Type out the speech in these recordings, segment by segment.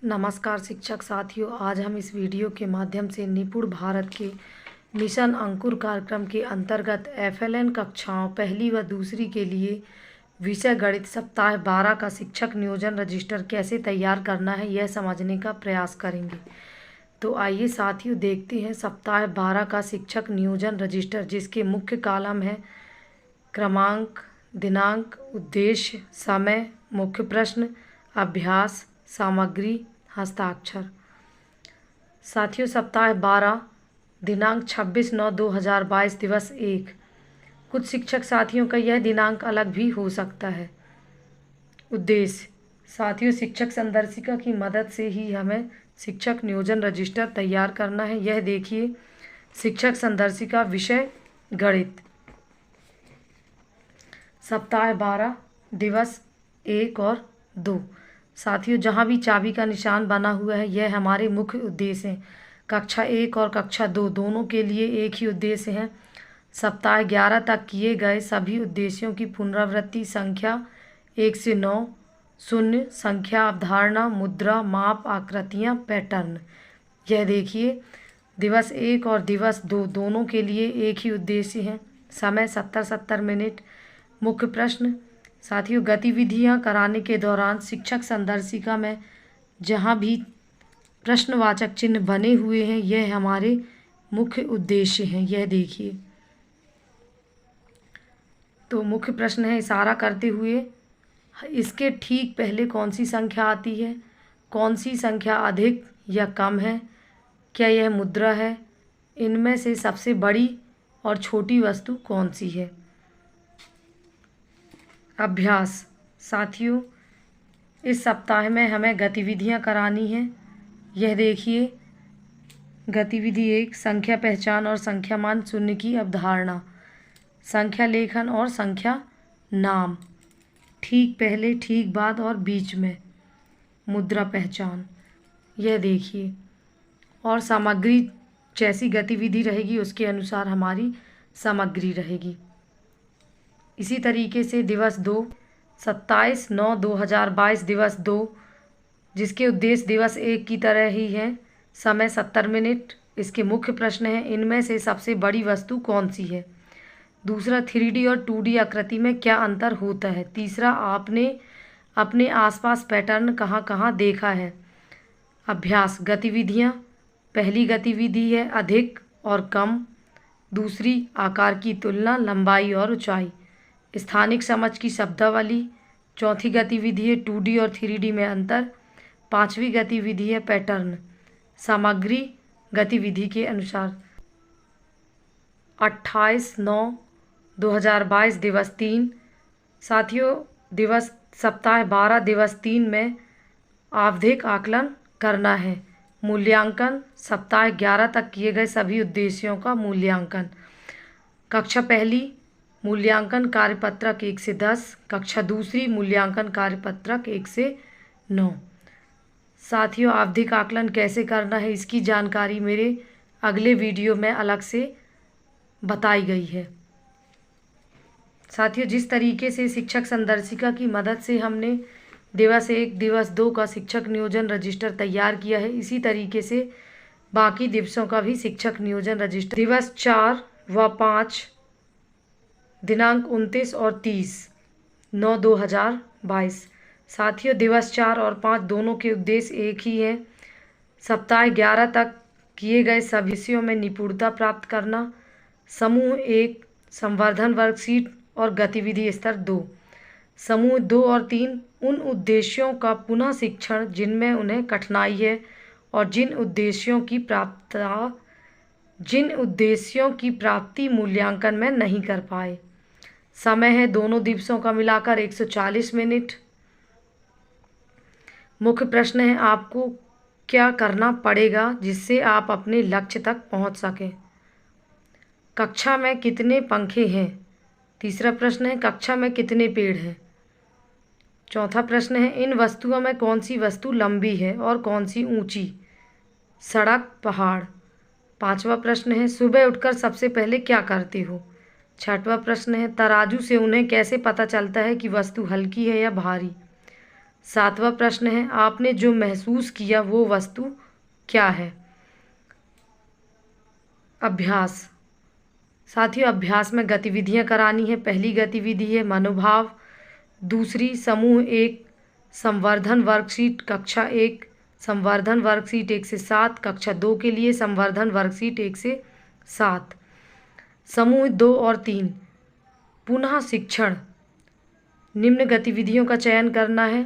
नमस्कार शिक्षक साथियों, आज हम इस वीडियो के माध्यम से निपुण भारत के मिशन अंकुर कार्यक्रम के अंतर्गत एफएलएन कक्षाओं पहली व दूसरी के लिए विषय गणित सप्ताह 12 का शिक्षक नियोजन रजिस्टर कैसे तैयार करना है यह समझने का प्रयास करेंगे। तो आइए साथियों देखते हैं सप्ताह 12 का शिक्षक नियोजन रजिस्टर, जिसके मुख्य कॉलम है क्रमांक, दिनांक, उद्देश्य, समय, मुख्य प्रश्न, अभ्यास, सामग्री, हस्ताक्षर। साथियों सप्ताह 12 दिनांक 26/9/2022 दिवस 1। कुछ शिक्षक साथियों का यह दिनांक अलग भी हो सकता है। उद्देश्य साथियों, शिक्षक संदर्शिका की मदद से ही हमें शिक्षक नियोजन रजिस्टर तैयार करना है। यह देखिए शिक्षक संदर्शिका, विषय गणित, सप्ताह 12 दिवस 1 और 2। साथियों जहाँ भी चाबी का निशान बना हुआ है यह हमारे मुख्य उद्देश्य हैं। कक्षा 1 और कक्षा 2 दोनों के लिए एक ही उद्देश्य है। सप्ताह 11 तक किए गए सभी उद्देश्यों की पुनरावृत्ति संख्या 1 से 9, शून्य, संख्या, अवधारणा, मुद्रा, माप, आकृतियाँ, पैटर्न। यह देखिए दिवस 1 और दिवस 2 दोनों के लिए एक ही उद्देश्य है। समय 70-70 मिनट। मुख्य प्रश्न साथियों, गतिविधियां कराने के दौरान शिक्षक संदर्शिका में जहां भी प्रश्नवाचक चिन्ह बने हुए हैं यह हमारे मुख्य उद्देश्य हैं। यह देखिए तो मुख्य प्रश्न है इशारा करते हुए इसके ठीक पहले कौन सी संख्या आती है, कौन सी संख्या अधिक या कम है, क्या यह मुद्रा है, इनमें से सबसे बड़ी और छोटी वस्तु कौन सी है। अभ्यास साथियों, इस सप्ताह में हमें गतिविधियां करानी हैं। यह देखिए गतिविधि 1, संख्या पहचान और संख्या मान शून्य की अवधारणा, संख्या लेखन और संख्या नाम, ठीक पहले, ठीक बाद और बीच में, मुद्रा पहचान। यह देखिए और सामग्री जैसी गतिविधि रहेगी उसके अनुसार हमारी सामग्री रहेगी। इसी तरीके से दिवस 2 27/9/2022 दिवस 2, जिसके उद्देश्य दिवस 1 की तरह ही है। समय 70 मिनट। इसके मुख्य प्रश्न हैं इनमें से सबसे बड़ी वस्तु कौन सी है। दूसरा 3D और 2D आकृति में क्या अंतर होता है। तीसरा आपने अपने आसपास पैटर्न कहाँ कहाँ देखा है। अभ्यास गतिविधियाँ, पहली गतिविधि है अधिक और कम, दूसरी आकार की तुलना, लंबाई और ऊंचाई, स्थानिक समझ की शब्दावली, चौथी गतिविधि है 2D और 3D में अंतर, पांचवी गतिविधि है पैटर्न, सामग्री गतिविधि के अनुसार। 28/9/2022 दिवस 3। साथियों दिवस सप्ताह 12 दिवस 3 में आवधिक आकलन करना है। मूल्यांकन सप्ताह 11 तक किए गए सभी उद्देश्यों का मूल्यांकन। कक्षा पहली मूल्यांकन कार्यपत्रक 1 से 10, कक्षा दूसरी मूल्यांकन कार्यपत्रक 1 से 9। साथियों आवधिक आकलन कैसे करना है इसकी जानकारी मेरे अगले वीडियो में अलग से बताई गई है। साथियों जिस तरीके से शिक्षक संदर्शिका की मदद से हमने दिवस 1 दिवस 2 का शिक्षक नियोजन रजिस्टर तैयार किया है, इसी तरीके से बाकी दिवसों का भी शिक्षक नियोजन रजिस्टर दिवस 4 व 5 दिनांक 29 और 30/9/2022। साथियों दिवस 4 और 5 दोनों के उद्देश्य एक ही है। सप्ताह 11 तक किए गए सभी विषयों में निपुणता प्राप्त करना। समूह 1 संवर्धन वर्कशीट और गतिविधि स्तर 2। समूह 2 और 3 उन उद्देश्यों का पुनः शिक्षण जिनमें उन्हें कठिनाई है और जिन उद्देश्यों की प्राप्ति मूल्यांकन में नहीं कर पाए। समय है दोनों दिवसों का मिलाकर 140 मिनट। मुख्य प्रश्न है आपको क्या करना पड़ेगा जिससे आप अपने लक्ष्य तक पहुंच सकें। कक्षा में कितने पंखे हैं। तीसरा प्रश्न है कक्षा में कितने पेड़ हैं। चौथा प्रश्न है इन वस्तुओं में कौन सी वस्तु लंबी है और कौन सी ऊंची, सड़क, पहाड़। पांचवा प्रश्न है सुबह उठकर सबसे पहले क्या करते हो। छठवां प्रश्न है तराजू से उन्हें कैसे पता चलता है कि वस्तु हल्की है या भारी। 7वां प्रश्न है, आपने जो महसूस किया वो वस्तु क्या है? अभ्यास। साथियों, अभ्यास में गतिविधियां करानी है। पहली गतिविधि है मनोभाव, दूसरी समूह 1 संवर्धन वर्कशीट कक्षा 1, संवर्धन वर्कशीट 1 से 7, कक्षा 2 के लिए संवर्धन वर्कशीट 1 से 7। समूह 2 और 3 पुनः शिक्षण। निम्न गतिविधियों का चयन करना है।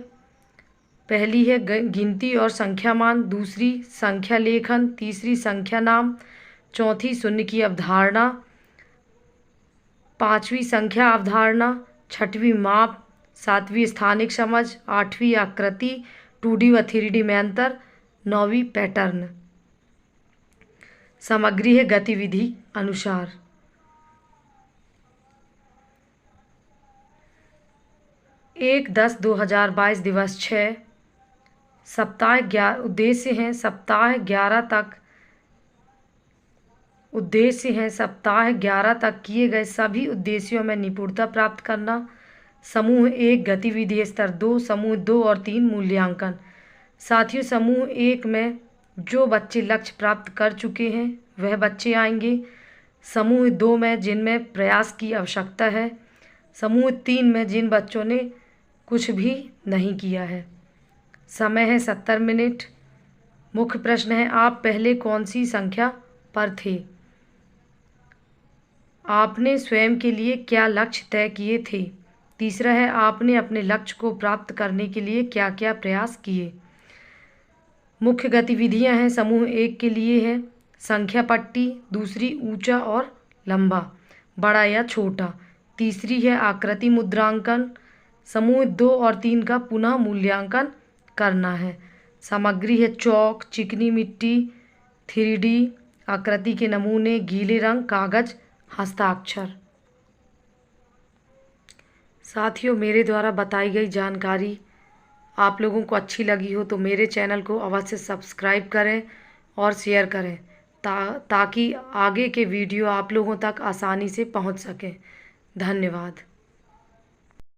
पहली है गिनती और संख्या मान, दूसरी संख्या लेखन, तीसरी संख्या नाम, चौथी शून्य की अवधारणा, पांचवी संख्या अवधारणा, छठवीं माप, सातवीं स्थानिक समझ, आठवीं आकृति 2D व 3D में अंतर, नौवीं पैटर्न। सामग्री है गतिविधि अनुसार। 1/10/2022 दिवस 6 सप्ताह 11 उद्देश्य हैं सप्ताह 11 तक किए गए सभी उद्देश्यों में निपुणता प्राप्त करना। समूह 1 गतिविधि स्तर 2, समूह 2 और 3 मूल्यांकन। साथियों, समूह 1 में जो बच्चे लक्ष्य प्राप्त कर चुके हैं वह बच्चे आएंगे। समूह 2 में जिनमें प्रयास की आवश्यकता है। समूह 3 में जिन बच्चों ने कुछ भी नहीं किया है। समय है 70 मिनट। मुख्य प्रश्न है, आप पहले कौन सी संख्या पर थे? आपने स्वयं के लिए क्या लक्ष्य तय किए थे? तीसरा है, आपने अपने लक्ष्य को प्राप्त करने के लिए क्या क्या प्रयास किए? मुख्य गतिविधियां हैं समूह 1 के लिए है संख्या पट्टी, दूसरी ऊंचा और लंबा, बड़ा या छोटा, तीसरी है आकृति मुद्रांकन। समूह 2 और 3 का पुनः मूल्यांकन करना है। सामग्री है चौक, चिकनी मिट्टी, 3D आकृति के नमूने, गीले रंग, कागज, हस्ताक्षर। साथियों, मेरे द्वारा बताई गई जानकारी आप लोगों को अच्छी लगी हो तो मेरे चैनल को अवश्य सब्सक्राइब करें और शेयर करें ताकि आगे के वीडियो आप लोगों तक आसानी से पहुंच सकें। धन्यवाद।